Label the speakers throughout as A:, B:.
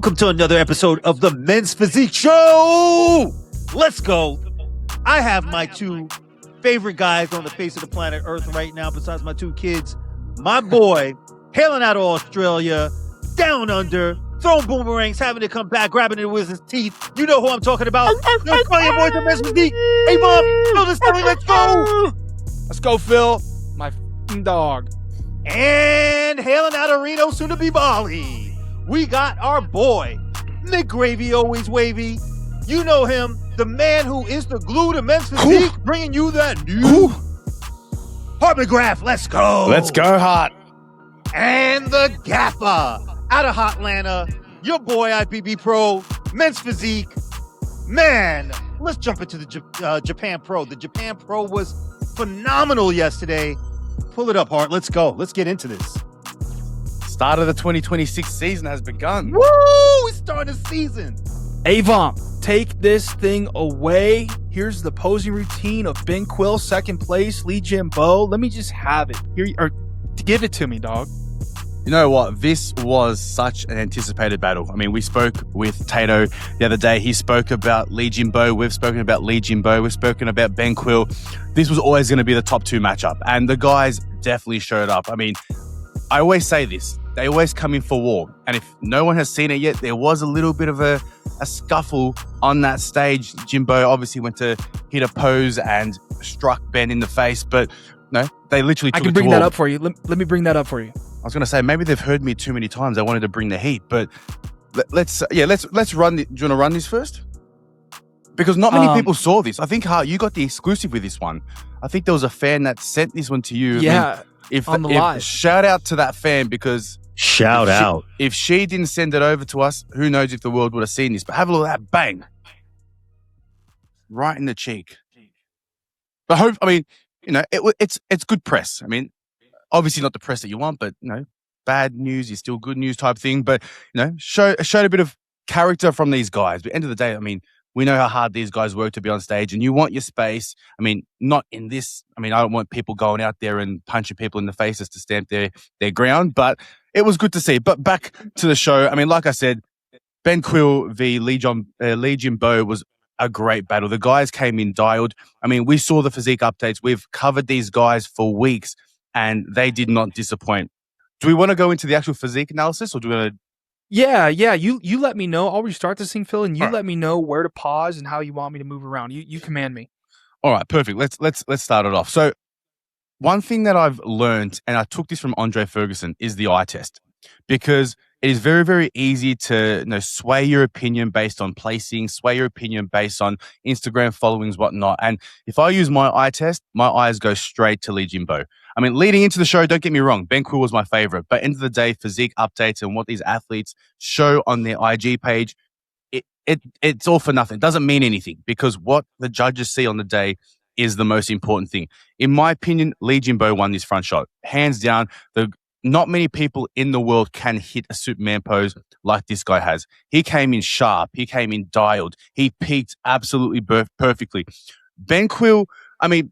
A: Welcome to another episode of the Men's Physique Show. Let's go. I have my two favorite guys on the face of the planet Earth right now, besides my two kids. My boy, hailing out of Australia, down under, throwing boomerangs, having to come back, grabbing it with his teeth. You know who I'm talking about. Let's call your boys the Men's Physique. Hey, Bob, fill this thing. Let's go.
B: Let's go, Phil. My dog.
A: And hailing out of Reno, soon to be Bali, we got our boy, Nick Gravy, always wavy. You know him, the man who is the glue to Men's Physique, bringing you that new HART McGrath. Let's go.
B: Let's go, HART.
A: And the Gaffer, out of Hotlanta, your boy IPB Pro, Men's Physique. Man, let's jump into the Japan Pro. The Japan Pro was phenomenal yesterday. Pull it up, HART. Let's go. Let's get into this.
B: Start of the 2026 season has begun.
A: Woo! We started the season.
C: Avon, take this thing away. Here's the posing routine of Benqui, second place, Jin-bo. Let me just have it. Here, or give it to me, dog.
B: You know what? This was such an anticipated battle. I mean, we spoke with Tato the other day. He spoke about Jin-bo. We've spoken about Jin-bo. We've spoken about Benqui. This was always going to be the top two matchup. And the guys definitely showed up. I mean, I always say this. They always come in for war. And if no one has seen it yet, there was a little bit of a scuffle on that stage. Jin-bo obviously went to hit a pose and struck Ben in the face. But no, they literally took it to war.
C: I can bring that up for you. Let me bring that up for you.
B: I was going to say, maybe they've heard me too many times. I wanted to bring the heat. But let's run. Do you want to run this first? Because not many people saw this. I think, HART, you got the exclusive with this one. I think there was a fan that sent this one to you.
C: Yeah,
B: on the live. Shout out to that fan, because if she didn't send it over to us, who knows if the world would have seen this. But have a look at that bang. Right in the cheek. But it's good press. I mean, obviously not the press that you want, but bad news is still good news type thing. But showed a bit of character from these guys. But at the end of the day, I mean, we know how hard these guys work to be on stage, and you want your space. I mean, not in this. I mean, I don't want people going out there and punching people in the faces to stamp their ground, but it was good to see. But back to the show. I mean, like I said, Benqui v Jin-bo was a great battle. The guys came in dialed. I mean, we saw the physique updates. We've covered these guys for weeks, and they did not disappoint. Do we want to go into the actual physique analysis, or do we want to?
C: Yeah. You let me know. I'll restart this thing, Phil, and you let me know where to pause and how you want me to move around. You command me.
B: All right, perfect. Let's start it off. So, one thing that I've learned, and I took this from Andre Ferguson, is the eye test, because it is very, very easy to sway your opinion based on placing, sway your opinion based on Instagram followings, whatnot. And if I use my eye test, my eyes go straight to Jin-bo. I mean, leading into the show, don't get me wrong, Benqui was my favorite. But end of the day, physique updates and what these athletes show on their IG page, it's all for nothing. It doesn't mean anything, because what the judges see on the day is the most important thing. In my opinion, Jin-bo won this front shot. Hands down, not many people in the world can hit a Superman pose like this guy has. He came in sharp. He came in dialed. He peaked absolutely perfectly. Benqui, I mean,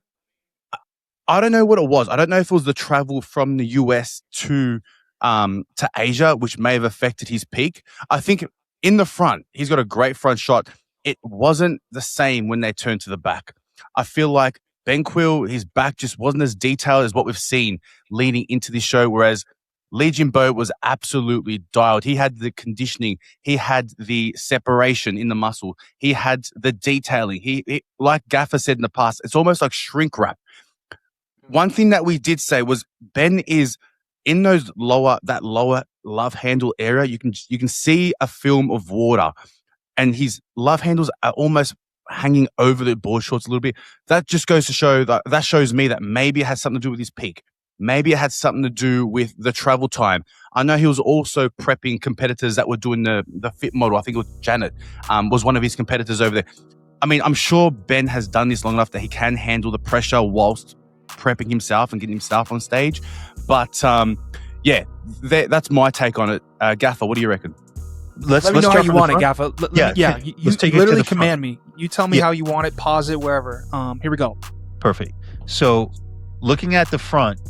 B: I don't know what it was. I don't know if it was the travel from the US to Asia, which may have affected his peak. I think in the front, he's got a great front shot. It wasn't the same when they turned to the back. I feel like Benqui, his back just wasn't as detailed as what we've seen leading into this show, whereas Jin-bo was absolutely dialed. He had the conditioning. He had the separation in the muscle. He had the detailing. He like Gaffer said in the past, it's almost like shrink wrap. One thing that we did say was Ben is in that lower love handle area. You can see a film of water, and his love handles are almost hanging over the board shorts a little bit. That just goes to show that shows me that maybe it has something to do with his peak. Maybe it had something to do with the travel time. I know he was also prepping competitors that were doing the fit model. I think it was Janet, was one of his competitors over there. I mean, I'm sure Ben has done this long enough that he can handle the pressure whilst prepping himself and getting himself on stage. But that's my take on it. Gaffer, what do you reckon?
C: Let me know how you want it, Gaffer. You
A: take
C: literally command me. You tell me how you want it, pause it, wherever. Here we go.
A: Perfect. So, looking at the front.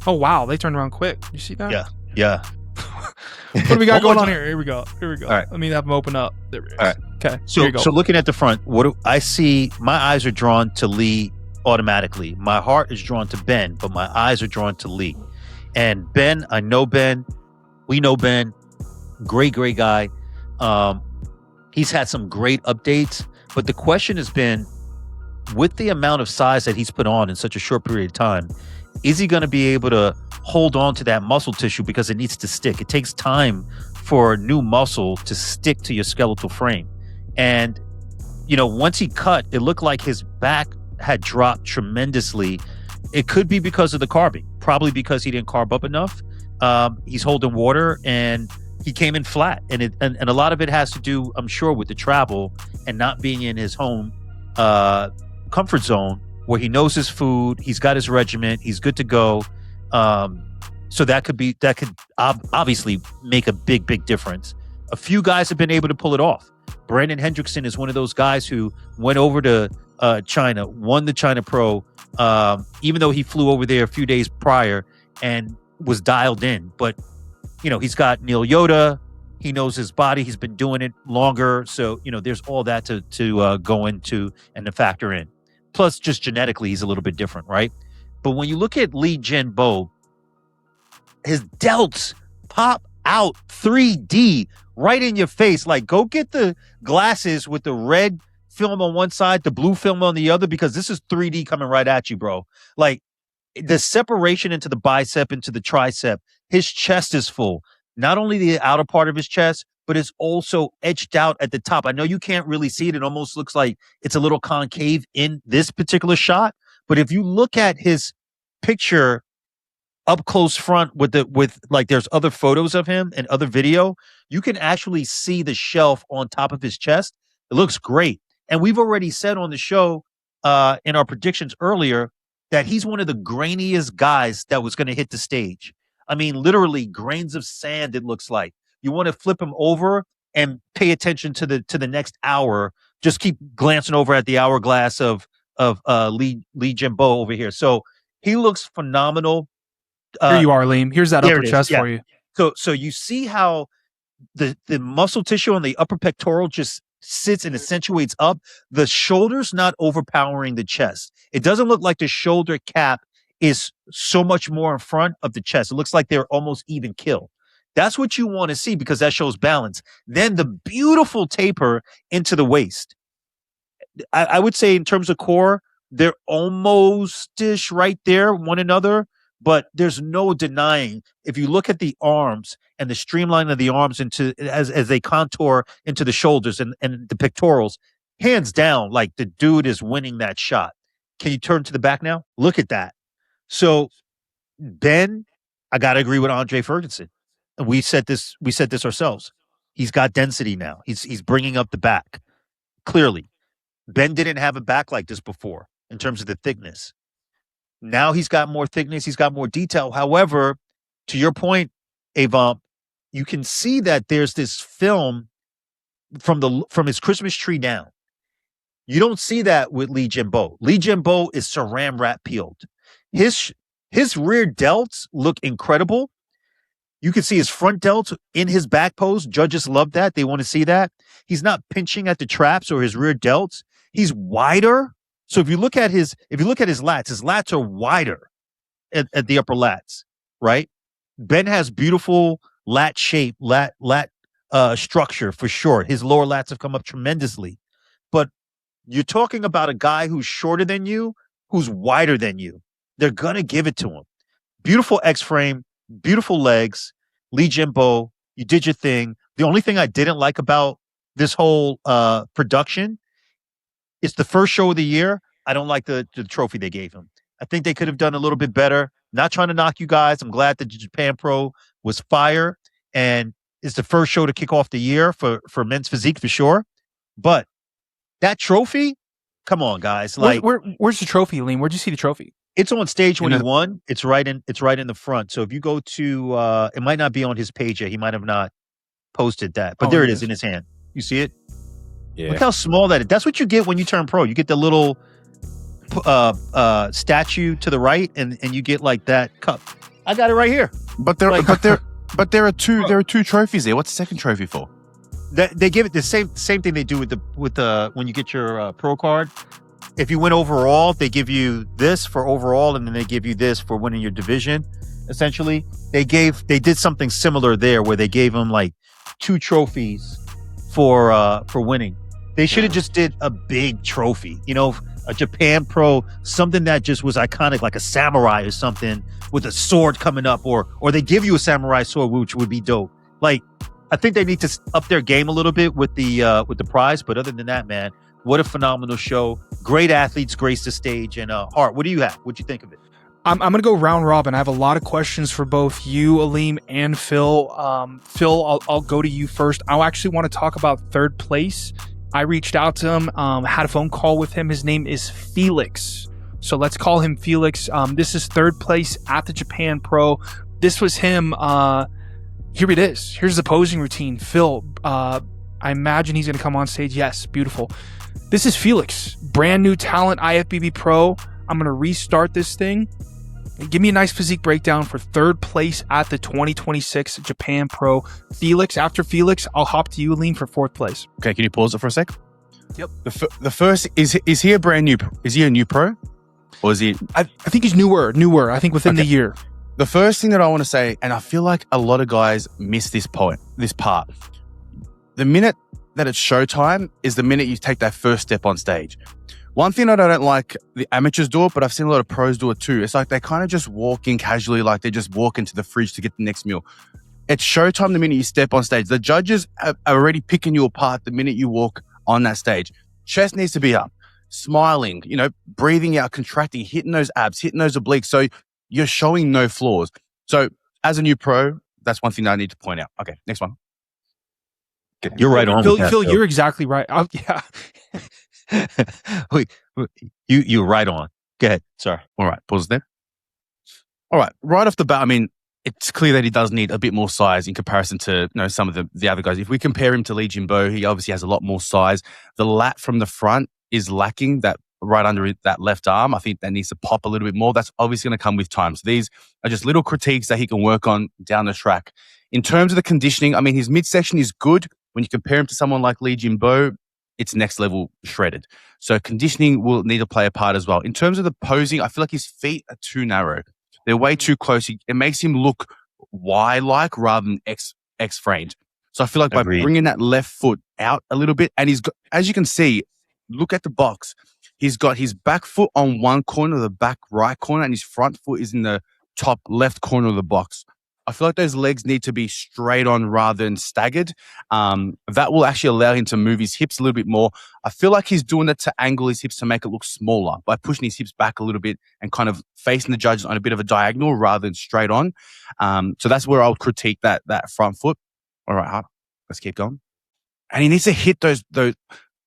C: Oh, wow. They turned around quick. You see that?
A: Yeah.
C: What do we got
A: One more
C: going on
A: time.
C: here? Here we go. All
A: right.
C: Let me have them open up. There it is.
A: All right.
C: Okay.
A: So,
C: here you go.
A: so looking at the front, what do I see? My eyes are drawn to Lee automatically. My heart is drawn to Ben, but my eyes are drawn to Lee. And Ben, I know Ben. We know Ben. Great guy. He's had some great updates, but the question has been, with the amount of size that he's put on in such a short period of time, is he going to be able to hold on to that muscle tissue because it needs to stick? It takes time for new muscle to stick to your skeletal frame. And, once he cut, it looked like his back had dropped tremendously. It could be because of the carbing, probably because he didn't carb up enough. He's holding water and he came in flat. And a lot of it has to do, I'm sure, with the travel and not being in his home comfort zone where he knows his food, he's got his regiment, he's good to go. So that could obviously make a big difference. A few guys have been able to pull it off. Brandon Hendrickson is one of those guys who went over to China, won the China Pro, even though he flew over there a few days prior and was dialed in. But, he's got Neil Yoda. He knows his body. He's been doing it longer. So, there's all that to go into and to factor in. Plus, just genetically, he's a little bit different, right? But when you look at Lee Jin-bo, his delts pop out 3D right in your face. Like, go get the glasses with the red film on one side, the blue film on the other, because this is 3D coming right at you, bro. Like, the separation into the bicep, into the tricep, his chest is full. Not only the outer part of his chest, but it's also etched out at the top. I know you can't really see it. It almost looks like it's a little concave in this particular shot. But if you look at his picture up close front with like there's other photos of him and other video, you can actually see the shelf on top of his chest. It looks great. And we've already said on the show in our predictions earlier that he's one of the grainiest guys that was going to hit the stage. I mean, literally grains of sand, it looks like. You want to flip him over and pay attention to the next hour. Just keep glancing over at the hourglass of Lee Jin-bo over here. So he looks phenomenal.
C: Here you are, Liam. Here's that upper chest for you.
A: So you see how the muscle tissue on the upper pectoral just sits and accentuates up. The shoulder's not overpowering the chest. It doesn't look like the shoulder cap is so much more in front of the chest. It looks like they're almost even kill. That's what you want to see because that shows balance. Then the beautiful taper into the waist. I would say in terms of core, they're almost-ish right there, one another, but there's no denying. If you look at the arms and the streamline of the arms into as they contour into the shoulders and the pectorals, hands down, like the dude is winning that shot. Can you turn to the back now? Look at that. So Ben, I got to agree with Andre Ferguson. And we said this ourselves. He's got density now. He's bringing up the back. Clearly. Ben didn't have a back like this before in terms of the thickness. Now he's got more thickness. He's got more detail. However, to your point, Avon, you can see that there's this film from his Christmas tree down. You don't see that with Lee Jin-bo. Lee Jin-bo is saran wrap peeled. His rear delts look incredible. You can see his front delts in his back pose. Judges love that. They want to see that. He's not pinching at the traps or his rear delts. He's wider. So if you look at his lats are wider at the upper lats, right? Ben has beautiful lat shape, lat structure for sure. His lower lats have come up tremendously. But you're talking about a guy who's shorter than you, who's wider than you. They're going to give it to him. Beautiful X-frame, beautiful legs. Lee Jin-bo, you did your thing. The only thing I didn't like about this whole production is the first show of the year. I don't like the trophy they gave him. I think they could have done a little bit better. Not trying to knock you guys. I'm glad that Japan Pro was fire and it's the first show to kick off the year for men's physique for sure. But that trophy, come on, guys. Like,
C: where's the trophy, Liam? Where'd you see the trophy?
A: It's on stage when he won. It's right in the front. So if you go to, it might not be on his page yet. He might have not posted that, but there it is in his hand. You see it? Yeah. Look how small that is. That's what you get when you turn pro. You get the little statue to the right, and you get like that cup. I got it right here.
B: But they're But there are two trophies there. What's the second trophy for?
A: They give it the same thing they do with the when you get your pro card. If you win overall, they give you this for overall, and then they give you this for winning your division. Essentially, they did something similar there where they gave them like 2 trophies for winning. They should have just did a big trophy, a Japan Pro, something that just was iconic, like a samurai or something with a sword coming up, or they give you a samurai sword, which would be dope. Like, I think they need to up their game a little bit with the prize. But other than that, man, what a phenomenal show! Great athletes grace the stage. And Hart, what do you have? What'd you think of it?
C: I'm going to go round robin. I have a lot of questions for both you, Aleem, and Phil. Phil, I'll go to you first. I actually want to talk about third place. I reached out to him, had a phone call with him. His name is Felix. So let's call him Felix. This is third place at the Japan Pro. This was him. Here it is. Here's the posing routine. Phil, I imagine he's going to come on stage. Yes, beautiful. This is Felix, brand new talent, IFBB Pro. I'm going to restart this thing. And give me a nice physique breakdown for third place at the 2026 Japan Pro. Felix, after Felix, I'll hop to you, Aleem, for fourth place.
B: Okay, can you pause it for a sec?
C: Yep.
B: The first, is he a brand new, is he a new pro? Or is he?
C: I think he's newer, I think within the year.
B: The first thing that I want to say, and I feel like a lot of guys miss this part. The minute that it's showtime is the minute you take that first step on stage. One thing that I don't like, the amateurs do it, but I've seen a lot of pros do it too. It's like they kind of just walk in casually, like they just walk into the fridge to get the next meal. It's showtime the minute you step on stage. The judges are already picking you apart the minute you walk on that stage. Chest needs to be up, smiling, breathing out, contracting, hitting those abs, hitting those obliques. So you're showing no flaws. So as a new pro, that's one thing that I need to point out. Okay, next one.
A: You're right on.
C: Phil, you're exactly right. Yeah.
A: You're right on. Go ahead. Sorry.
B: All right. Pause there. All right. Right off the bat, I mean, it's clear that he does need a bit more size in comparison to some of the other guys. If we compare him to Jin-bo, he obviously has a lot more size. The lat from the front is lacking, that right under that left arm. I think that needs to pop a little bit more. That's obviously going to come with time. So these are just little critiques that he can work on down the track. In terms of the conditioning, I mean, his midsection is good. When you compare him to someone like Jin-bo, it's next level shredded. So conditioning will need to play a part as well. In terms of the posing, I feel like his feet are too narrow. They're way too close. It makes him look Y-like rather than X-framed. So I feel like by bringing that left foot out a little bit, and he's got, as you can see, look at the box. He's got his back foot on one corner of the back right corner, and his front foot is in the top left corner of the box. I feel like those legs need to be straight on rather than staggered. That will actually allow him to move his hips a little bit more. I feel like he's doing it to angle his hips to make it look smaller by pushing his hips back a little bit and kind of facing the judges on a bit of a diagonal rather than straight on. So that's where I'll critique that front foot. All right, let's keep going. And he needs to hit those.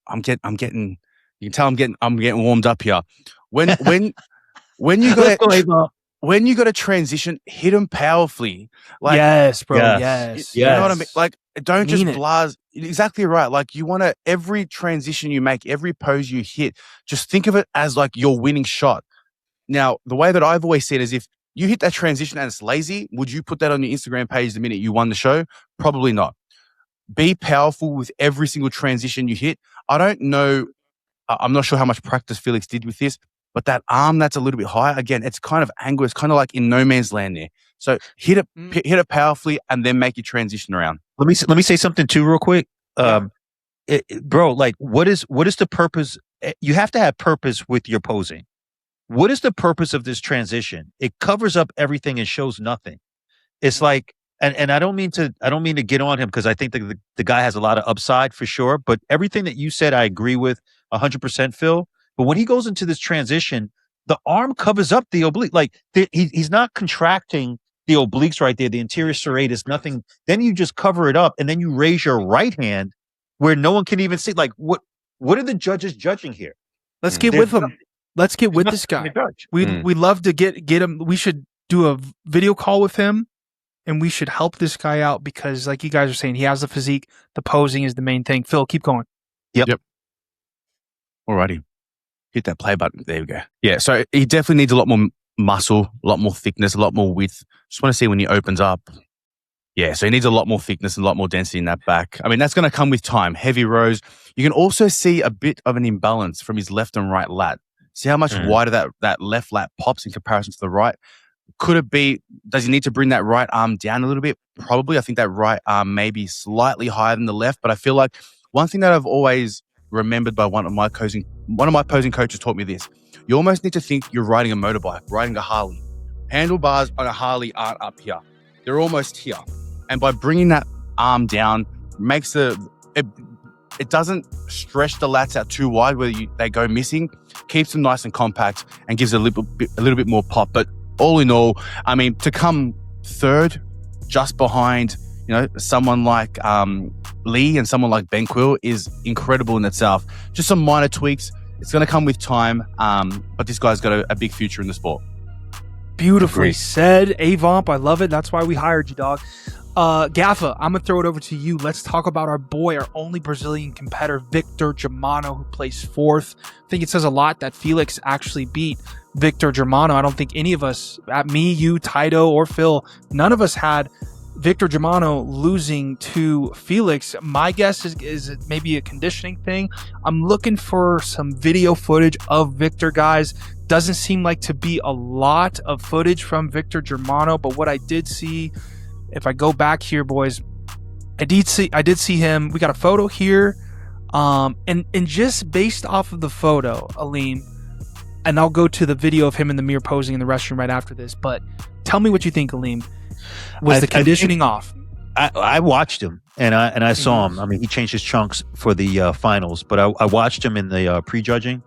B: I'm getting. You can tell I'm getting warmed up here. When you got when you got to transition, hit them powerfully. Like,
C: yes, bro. Yes.
B: You know what I mean? Like, don't just blast. Exactly right. Like, you want to, every transition you make, every pose you hit, just think of it as like your winning shot. Now, the way that I've always said is if you hit that transition and it's lazy, would you put that on your Instagram page the minute you won the show? Probably not. Be powerful with every single transition you hit. I don't know. I'm not sure how much practice Felix did with this, but that arm that's a little bit higher, again, it's kind of angle. It's kind of like in no man's land there. So hit it powerfully and then make your transition around.
A: Let me say something too real quick. Bro, like what is the purpose? You have to have purpose with your posing. What is the purpose of this transition? It covers up everything and shows nothing. It's like, and I don't mean to get on him because I think the guy has a lot of upside for sure, but everything that you said, I agree with 100%, Phil. But when he goes into this transition, the arm covers up the oblique. Like he's not contracting the obliques right there. The anterior serratus, nothing. Then you just cover it up and then you raise your right hand where no one can even see. Like what are the judges judging here?
C: Let's get with him. Let's get with this guy. We love to get him. We should do a video call with him and we should help this guy out because like you guys are saying, he has the physique. The posing is the main thing. Phil, keep going.
B: Yep. Alrighty. Hit that play button. There we go. Yeah, so he definitely needs a lot more muscle, a lot more thickness, a lot more width. Just want to see when he opens up. Yeah, so he needs a lot more thickness and a lot more density in that back. I mean, that's going to come with time. Heavy rows. You can also see a bit of an imbalance from his left and right lat. See how much wider that left lat pops in comparison to the right? Could it be, does he need to bring that right arm down a little bit? Probably. I think that right arm may be slightly higher than the left, but I feel like one thing that I've always remembered by one of my posing coaches taught me this. You almost need to think you're riding a motorbike, riding a Harley. Handlebars on a Harley aren't up here. They're almost here. And by bringing that arm down, makes it doesn't stretch the lats out too wide where they go missing, keeps them nice and compact, and gives it a little bit more pop. But all in all, I mean, to come third, just behind, someone like Lee and someone like Benqui is incredible in itself. Just some minor tweaks. It's going to come with time, but this guy's got a big future in the sport.
C: Beautifully said, Avomp. I love it. That's why we hired you, dog. Gaffa, I'm gonna throw it over to you. Let's talk about our boy, our only Brazilian competitor, Victor Gimano, who placed fourth. I think it says a lot that Felix actually beat Victor Gimano. I don't think any of us, me, you, Taito, or Phil, none of us had Victor Gimano losing to Felix. My guess is it maybe a conditioning thing. I'm looking for some video footage of Victor, guys. Doesn't seem like to be a lot of footage from Victor Gimano, but what I did see, if I go back here, boys, I did see him. We got a photo here, and just based off of the photo, Aleem, and I'll go to the video of him in the mirror posing in the restroom right after this. But tell me what you think, Aleem. Was the conditioning off?
A: I watched him and I saw him. I mean, he changed his chunks for the finals, but I watched him in the prejudging.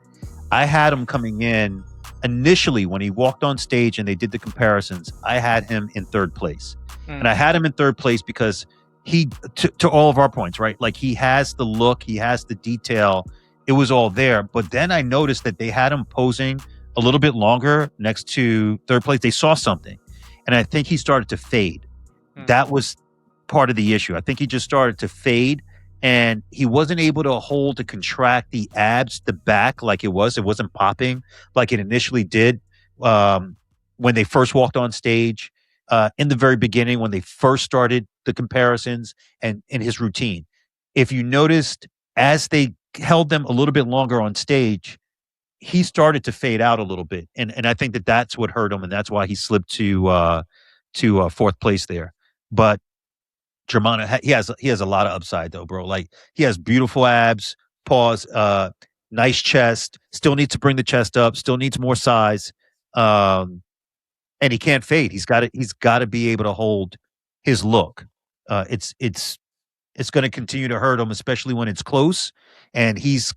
A: I had him coming in initially when he walked on stage and they did the comparisons. I had him in third place. And I had him in third place because he, to all of our points, right? Like, he has the look, he has the detail. It was all there. But then I noticed that they had him posing a little bit longer next to third place. They saw something. And I think he started to fade. That was part of the issue. I think he just started to fade, and he wasn't able to hold to contract the abs, the back, like it was. It wasn't popping like it initially did when they first walked on stage. In the very beginning, when they first started the comparisons and in his routine. If you noticed, as they held them a little bit longer on stage, he started to fade out a little bit. And I think that that's what hurt him, and that's why he slipped to fourth place there. But Gimano, he has a lot of upside, though, bro. Like, he has beautiful abs, paws, nice chest, still needs to bring the chest up, still needs more size. And he can't fade. He's got to be able to hold his look. It's going to continue to hurt him, especially when it's close and he's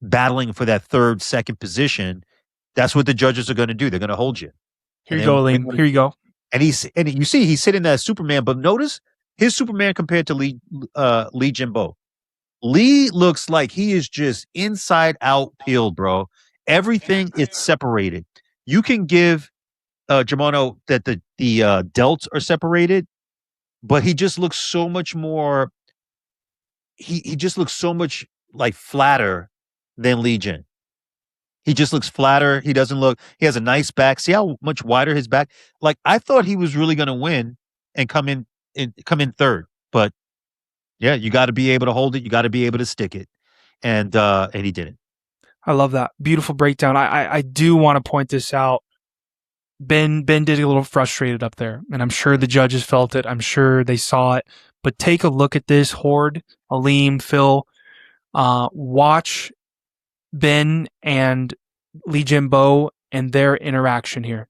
A: battling for that third, second position. That's what the judges are going to do. They're going to hold you.
C: Here you go, Aleem. Here you go.
A: And you see he's sitting there Superman, but notice his Superman compared to Lee JinBo. Lee looks like he is just inside out peeled, bro. Everything is separated. You can give Gimano that the delts are separated, but he just looks so much more. He just looks so much like flatter than Lee Jin. He just looks flatter. He doesn't look. He has a nice back. See how much wider his back. Like, I thought he was really going to win and come in third, but yeah, you got to be able to hold it. You got to be able to stick it, and he didn't.
C: I love that beautiful breakdown. I do want to point this out. Ben did get a little frustrated up there, and I'm sure the judges felt it. I'm sure they saw it. But take a look at this, Horde, Aleem, Phil. Watch Ben and Lee JinBo and their interaction here.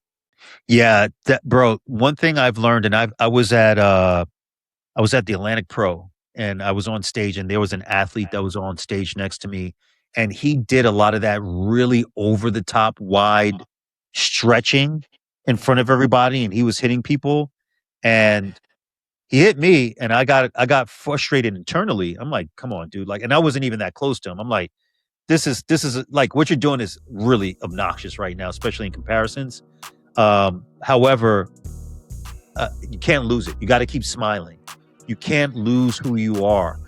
A: Yeah, bro. One thing I've learned, and I was at the Atlantic Pro, and I was on stage, and there was an athlete that was on stage next to me, and he did a lot of that really over the top, wide stretching in front of everybody, and he was hitting people, and he hit me, and I got frustrated internally. I'm like, come on, dude. Like, and I wasn't even that close to him. I'm like, this is like, what you're doing is really obnoxious right now, especially in comparisons. However, you can't lose it. You got to keep smiling. You can't lose who you are.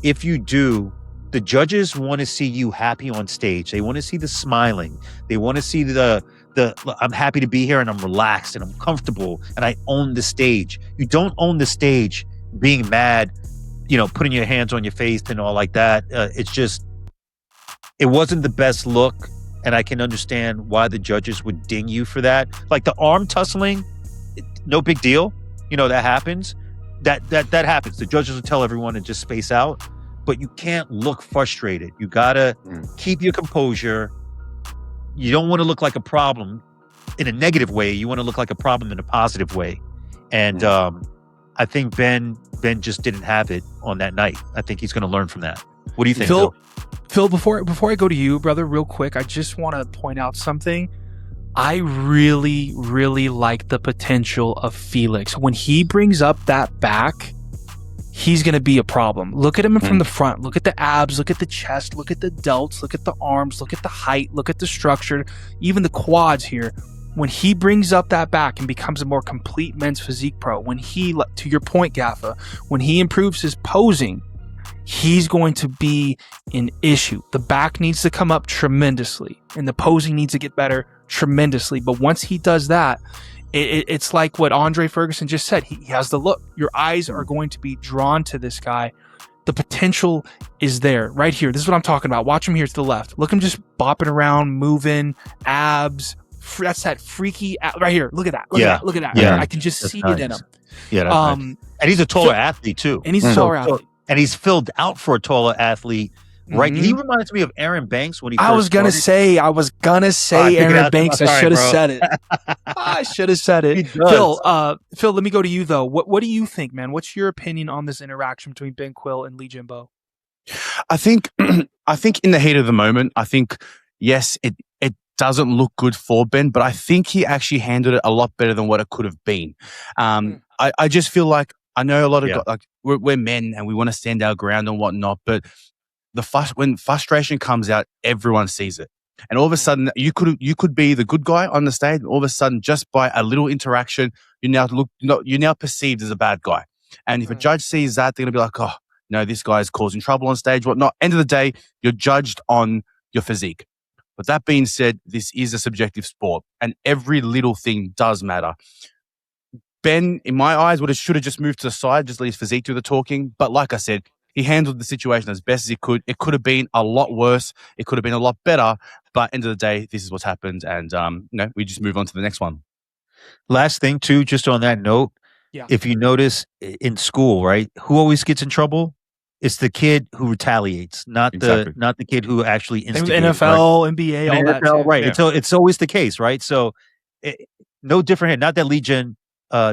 A: If you do, the judges want to see you happy on stage. They want to see the smiling. They want to see the I'm happy to be here and I'm relaxed and I'm comfortable and I own the stage. You don't own the stage being mad, putting your hands on your face and all like that. It wasn't the best look, and I can understand why the judges would ding you for that. Like the arm tussling, no big deal. That happens. That happens. The judges will tell everyone to just space out, but you can't look frustrated. You gotta keep your composure. You don't want to look like a problem in a negative way. You want to look like a problem in a positive way. And I think Ben just didn't have it on that night. I think he's going to learn from that. What do you think,
C: Phil, before I go to you, brother, real quick, I just want to point out something. I really, really like the potential of Felix. When he brings up that back, he's going to be a problem. Look at him from the front. Look at the abs. Look at the chest. Look at the delts. Look at the arms. Look at the height. Look at the structure. Even the quads here. When he brings up that back and becomes a more complete men's physique pro, when he, to your point, Gaffa, when he improves his posing, he's going to be an issue. The back needs to come up tremendously and the posing needs to get better tremendously. But once he does that, it's like what Andre Ferguson just said. He has the look. Your eyes are going to be drawn to this guy. The potential is there right here. This is what I'm talking about. Watch him here to the left. Look him just bopping around, moving, abs. That's that freaky right here. Look at that. Look at that.
A: Yeah.
C: I can just see it in him.
A: Yeah. Nice. And he's a taller athlete too.
C: And he's a taller athlete.
A: And he's filled out for a taller athlete. Right. He reminds me of Aaron Banks when he first
C: I was gonna say Aaron Banks. I should have said it. I should have said it. Phil, let me go to you though. What do you think, man? What's your opinion on this interaction between Ben Quill and Lee JinBo?
B: I think in the heat of the moment, I think yes, it doesn't look good for Ben, but I think he actually handled it a lot better than what it could have been. I just feel like I know a lot of guys, like we're men and we want to stand our ground and whatnot, but when frustration comes out, everyone sees it. And all of a sudden, you could be the good guy on the stage, and all of a sudden, just by a little interaction, you're now perceived as a bad guy. And if a judge sees that, they're gonna be like, oh, no, this guy is causing trouble on stage, whatnot. End of the day, you're judged on your physique. But that being said, this is a subjective sport, and every little thing does matter. Ben, in my eyes, should have just moved to the side, just let his physique do the talking. But like I said, he handled the situation as best as he could. It could have been a lot worse. It could have been a lot better. But end of the day, this is what's happened. And, we just move on to the next one.
A: Last thing, too, just on that note, if you notice in school, right, who always gets in trouble? It's the kid who retaliates, not the kid who actually instigates.
C: NFL, right? NBA, all that.
A: NFL, right. Yeah. It's always the case, right? So no different here. Not that Legion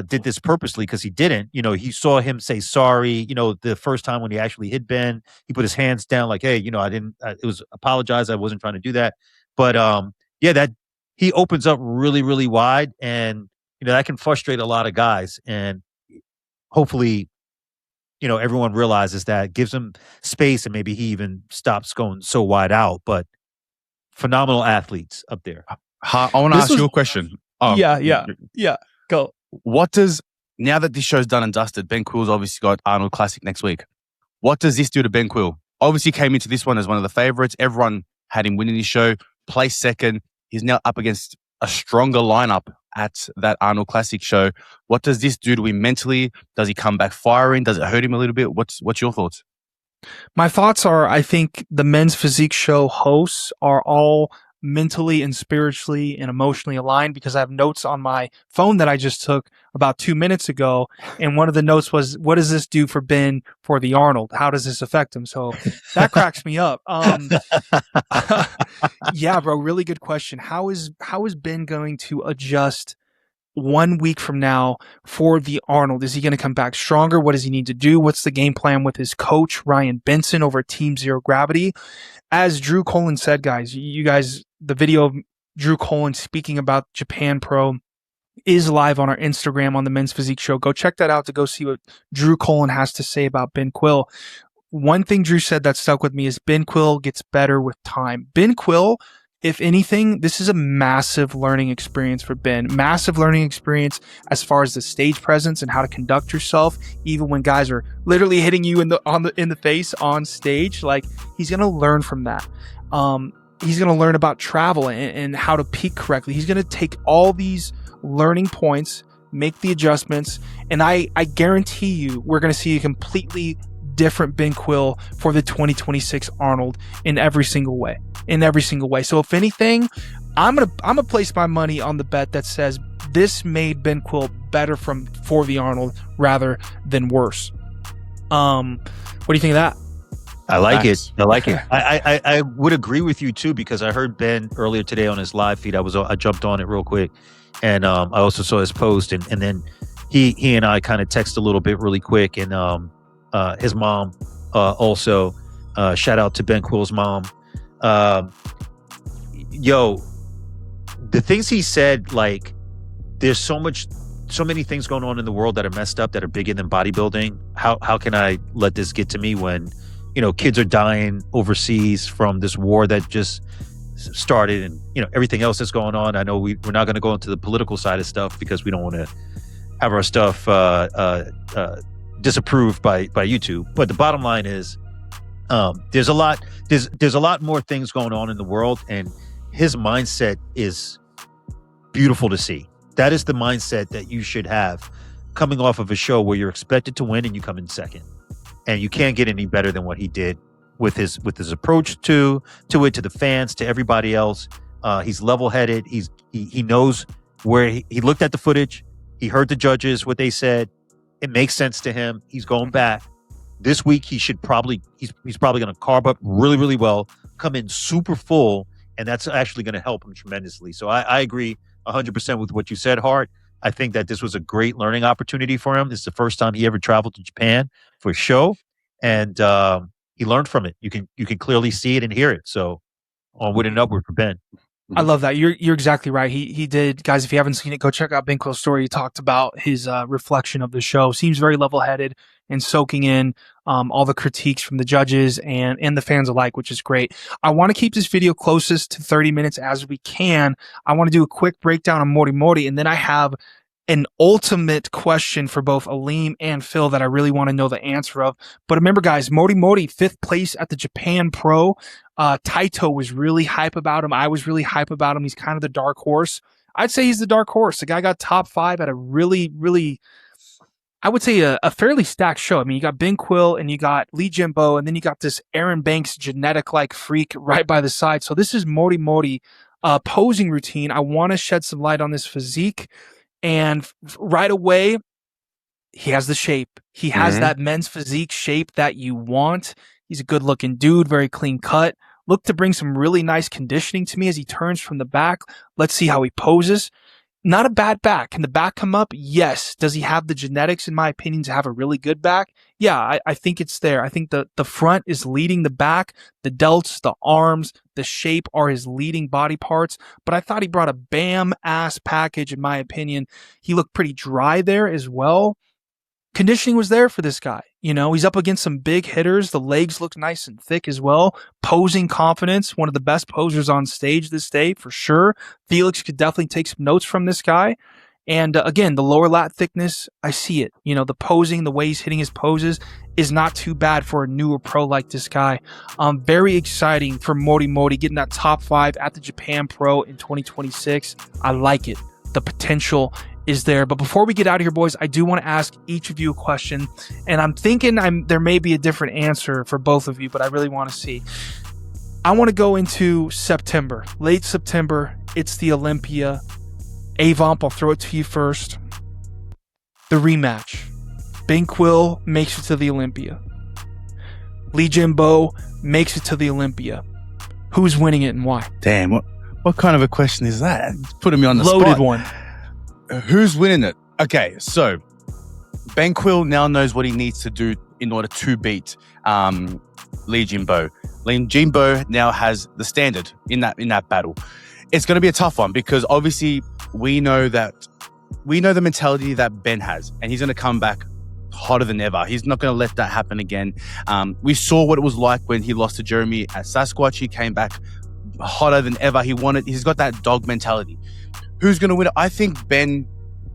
A: did this purposely, because he didn't. He saw him say sorry. The first time when he actually hit Ben, he put his hands down like, hey, I didn't. It was apologize. I wasn't trying to do that. But that he opens up really, really wide, and that can frustrate a lot of guys. And hopefully, everyone realizes that, gives him space, and maybe he even stops going so wide out. But phenomenal athletes up there.
B: I want to ask you a question.
C: Yeah. Go.
B: Now that this show's done and dusted, Ben Quill's obviously got Arnold Classic next week. What does this do to Ben Quill? Obviously came into this one as one of the favorites. Everyone had him winning this show, placed second. He's now up against a stronger lineup at that Arnold Classic show. What does this do to him mentally? Does he come back firing? Does it hurt him a little bit? What's your thoughts?
C: My thoughts are, I think the men's physique show hosts are all mentally and spiritually and emotionally aligned, because I have notes on my phone that I just took about 2 minutes ago. And one of the notes was, what does this do for Ben for the Arnold? How does this affect him? So that cracks me up. Yeah, bro, really good question. How is Ben going to adjust 1 week from now for the Arnold? Is he going to come back stronger? What does he need to do? What's the game plan with his coach, Ryan Benson, over Team Zero Gravity? As Drew Colin said, guys, the video of Drew Colin speaking about Japan Pro is live on our Instagram on the Men's Physique Show. Go check that out to go see what Drew Colin has to say about Ben Quill. One thing Drew said that stuck with me is Ben Quill gets better with time. Ben Quill, if anything, this is a massive learning experience for Ben. Massive learning experience as far as the stage presence and how to conduct yourself, even when guys are literally hitting you in the face on stage. Like, he's gonna learn from that. He's going to learn about travel and how to peak correctly. He's going to take all these learning points, make the adjustments, and I guarantee you we're going to see a completely different Ben Quill for the 2026 Arnold in every single way. So if anything, I'm gonna place my money on the bet that says this made Ben Quill better for the Arnold rather than worse. What do you think of that?
A: I like it. I would agree with you too, because I heard Ben earlier today on his live feed. I jumped on it real quick, and I also saw his post, and then he and I kind of texted a little bit really quick, and his mom also shout out to Ben Quill's mom. The things he said, like, there's so many things going on in the world that are messed up, that are bigger than bodybuilding. How can I let this get to me when, kids are dying overseas from this war that just started, and everything else that's going on. I know we're not going to go into the political side of stuff because we don't want to have our stuff disapproved by YouTube. But the bottom line is, there's a lot more things going on in the world, and his mindset is beautiful to see. That is the mindset that you should have coming off of a show where you're expected to win and you come in second, and you can't get any better than what he did with his approach to the fans, to everybody else. He's level-headed. He knows where he looked at the footage. He heard the judges, what they said. It makes sense to him. He's going back this week. He's probably going to carb up really, really well, come in super full, and that's actually going to help him tremendously. So I agree 100% with what you said, Hart. I think that this was a great learning opportunity for him. This is the first time he ever traveled to Japan for a show, and he learned from it. You can clearly see it and hear it. So onward and upward for Ben.
C: I love that. You're exactly right. He did, guys. If you haven't seen it, go check out Ben Quill's story. He talked about his reflection of the show. Seems very level-headed and soaking in all the critiques from the judges and the fans alike, which is great. I want to keep this video closest to 30 minutes as we can. I want to do a quick breakdown on Mori, and then I have an ultimate question for both Aleem and Phil that I really want to know the answer of. But remember, guys, Mori, 5th place at the Japan Pro. Taito was really hype about him. I was really hype about him. He's kind of the dark horse. I'd say he's the dark horse. The guy got top 5 at a really, really, I would say a fairly stacked show. I mean, you got Ben Quill and you got JinBo, and then you got this Aaron Banks genetic-like freak right by the side. So this is Mori posing routine. I want to shed some light on this physique. And right away, he has the shape. He has that men's physique shape that you want. He's a good-looking dude, very clean cut. Look to bring some really nice conditioning to me as he turns from the back. Let's see how he poses. Not a bad back. Can the back come up? Yes. Does he have the genetics, in my opinion, to have a really good back? Yeah, I think it's there. I think the front is leading the back. The delts, the arms, the shape are his leading body parts. But I thought he brought a bam-ass package, in my opinion. He looked pretty dry there as well. Conditioning was there for this guy. He's up against some big hitters. The legs look nice and thick as well. Posing confidence, one of the best posers on stage this day for sure. Felix could definitely take some notes from this guy. And again, the lower lat thickness, I see it. The posing, the way he's hitting his poses is not too bad for a newer pro like this guy. Very exciting for Mori, getting that top 5 at the Japan Pro in 2026. I like it. The potential is there. But before we get out of here, boys, I do want to ask each of you a question, and I'm thinking there may be a different answer for both of you, but I really want to see. I want to go into September, late September. It's the Olympia. Avomp, I'll throw it to you first. The rematch. Ben Quill makes it to the Olympia. JinBo makes it to the Olympia. Who's winning it and why?
B: Damn, what kind of a question is that? It's putting me on the spot.
C: Loaded one.
B: Who's winning it? Okay, so Ben Quill now knows what he needs to do in order to beat JinBo. JinBo now has the standard in that battle. It's going to be a tough one because obviously we know the mentality that Ben has, and he's going to come back hotter than ever. He's not going to let that happen again. We saw what it was like when he lost to Jeremy at Sasquatch. He came back hotter than ever. He's got that dog mentality. Who's going to win it? I think Ben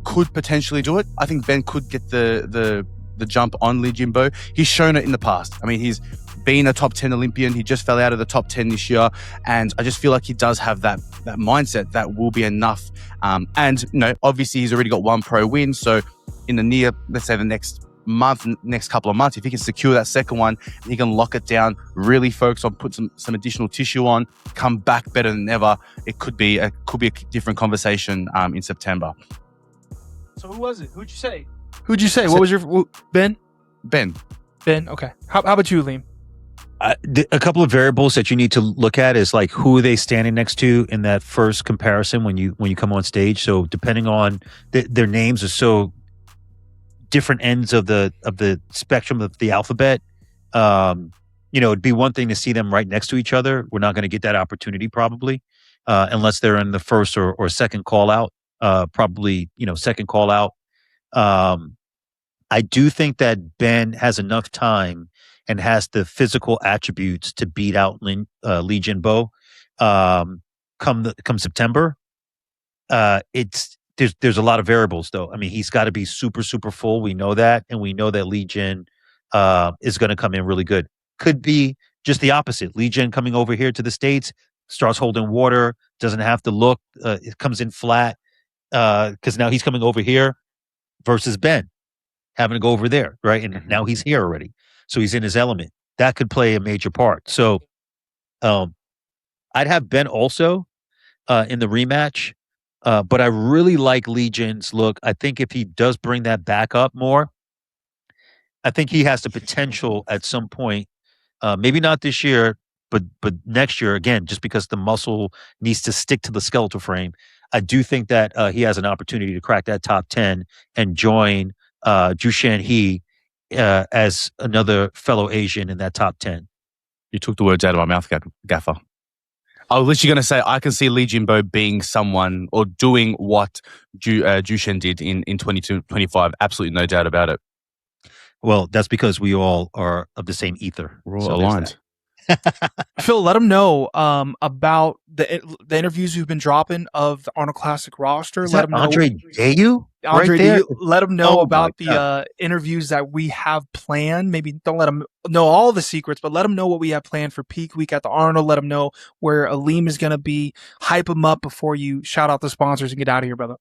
B: could potentially do it. I think Ben could get the the jump on JinBo. He's shown it in the past. I mean, he's been a top 10 Olympian. He just fell out of the top 10 this year. And I just feel like he does have that mindset that will be enough. And, obviously he's already got one pro win. So in the let's say the next couple of months, if he can secure that second one, and he can lock it down, really focus on, put some additional tissue on, come back better than ever, it could be a different conversation in September.
C: So who was it? Who'd you say? What was your Ben?
B: Ben.
C: Okay. How about you, Liam?
A: A couple of variables that you need to look at is like who are they standing next to in that first comparison when you come on stage. So depending on their names are so different ends of the spectrum of the alphabet. It'd be one thing to see them right next to each other. We're not going to get that opportunity probably unless they're in the first or second call out. Probably second call out. I do think that Ben has enough time and has the physical attributes to beat out Lee Jin-bo come September. There's a lot of variables though. I mean, he's got to be super, super full. We know that, and we know that Lee Jin is going to come in really good. Could be just the opposite. Lee Jin coming over here to the States, starts holding water, doesn't have to look, it comes in flat because now he's coming over here versus Ben having to go over there, right? And now he's here already. So he's in his element. That could play a major part. So I'd have Ben also in the rematch. But I really like Lee Jin's look. I think if he does bring that back up more, I think he has the potential at some point, maybe not this year, but next year, again, just because the muscle needs to stick to the skeletal frame. I do think that he has an opportunity to crack that top 10 and join Zhu Shanhe as another fellow Asian in that top 10.
B: You took the words out of my mouth, Gaffer. I was literally going to say, I can see Lee Jin-bo being someone or doing what Zhu Shen did in 2025. Absolutely no doubt about it.
A: Well, that's because we all are of the same ether.
B: We're all aligned.
C: Phil, let them know about the interviews you've been dropping of the Arnold Classic roster. Let them know.
A: Andre Dayu?
C: Andre,
A: right
C: let them know about the interviews that we have planned. Maybe don't let them know all the secrets, but let them know what we have planned for Peak Week at the Arnold. Let them know where Aleem is going to be. Hype them up before you shout out the sponsors and get out of here, brother.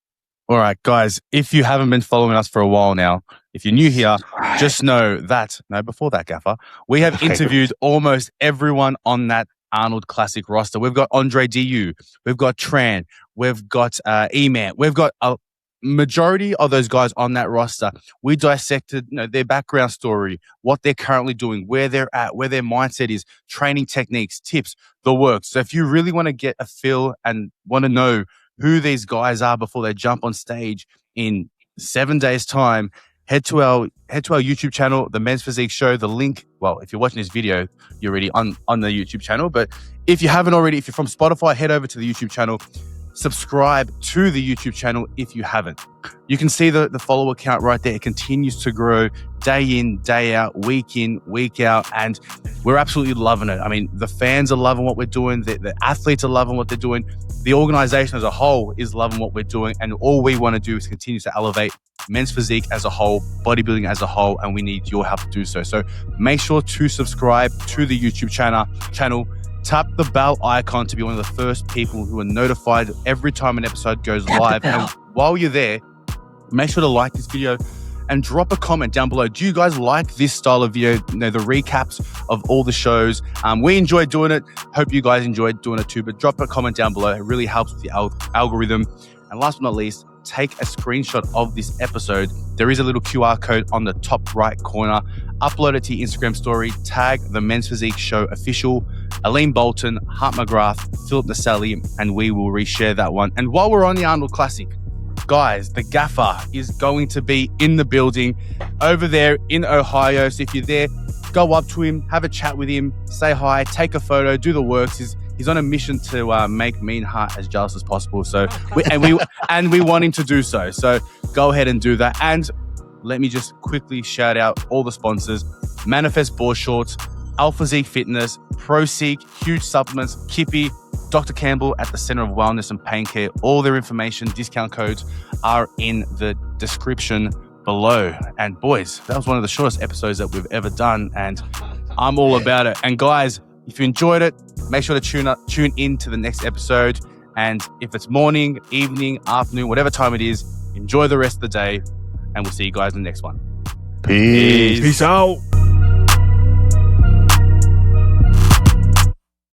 B: All right, guys, if you haven't been following us for a while now, if you're new here, just know that, before that, Gaffer, we have interviewed almost everyone on that Arnold Classic roster. We've got Andre Dayu, we've got Tran, we've got E-Man, we've got a majority of those guys on that roster. We dissected their background story, what they're currently doing, where they're at, where their mindset is, training techniques, tips, the works. So if you really want to get a feel and want to know who these guys are before they jump on stage in 7 days' time, head to our YouTube channel, the Men's Physique Show. The link, well, if you're watching this video, you're already on the YouTube channel. But if you haven't already, if you're from Spotify, head over to the YouTube channel. Subscribe to the YouTube channel if you haven't. You can see the follower count right there. It continues to grow day in, day out, week in, week out, and we're absolutely loving it. I mean, the fans are loving what we're doing. The athletes are loving what they're doing. The organization as a whole is loving what we're doing, and all we want to do is continue to elevate men's physique as a whole, bodybuilding as a whole, and we need your help to do so. So make sure to subscribe to the YouTube channel. Tap the bell icon to be one of the first people who are notified every time an episode goes live. And while you're there, make sure to like this video and drop a comment down below. Do you guys like this style of video? The recaps of all the shows. We enjoy doing it. Hope you guys enjoyed doing it too. But drop a comment down below. It really helps with the algorithm. And last but not least, take a screenshot of this episode. There is a little QR code on the top right corner. Upload it to your Instagram story. Tag the Men's Physique Show official, Aleem Bolton, Hart McGrath, Philip Naselli, and we will reshare that one. And while we're on the Arnold Classic, guys, the Gaffer is going to be in the building over there in Ohio. So if you're there, go up to him, have a chat with him, say hi, take a photo, do the works. He's on a mission to make me and Hart as jealous as possible. So we want him to do so. So go ahead and do that. And let me just quickly shout out all the sponsors: Manifest Board Shorts, Physique Fitness, ProSeek, Huge Supplements, Kippy, Dr. Campbell at the Center of Wellness and Pain Care. All their information, discount codes are in the description below. And boys, that was one of the shortest episodes that we've ever done, and I'm all about it. And guys, if you enjoyed it, make sure to tune in to the next episode. And if it's morning, evening, afternoon, whatever time it is, enjoy the rest of the day, and we'll see you guys in the next one.
A: Peace.
C: Peace out.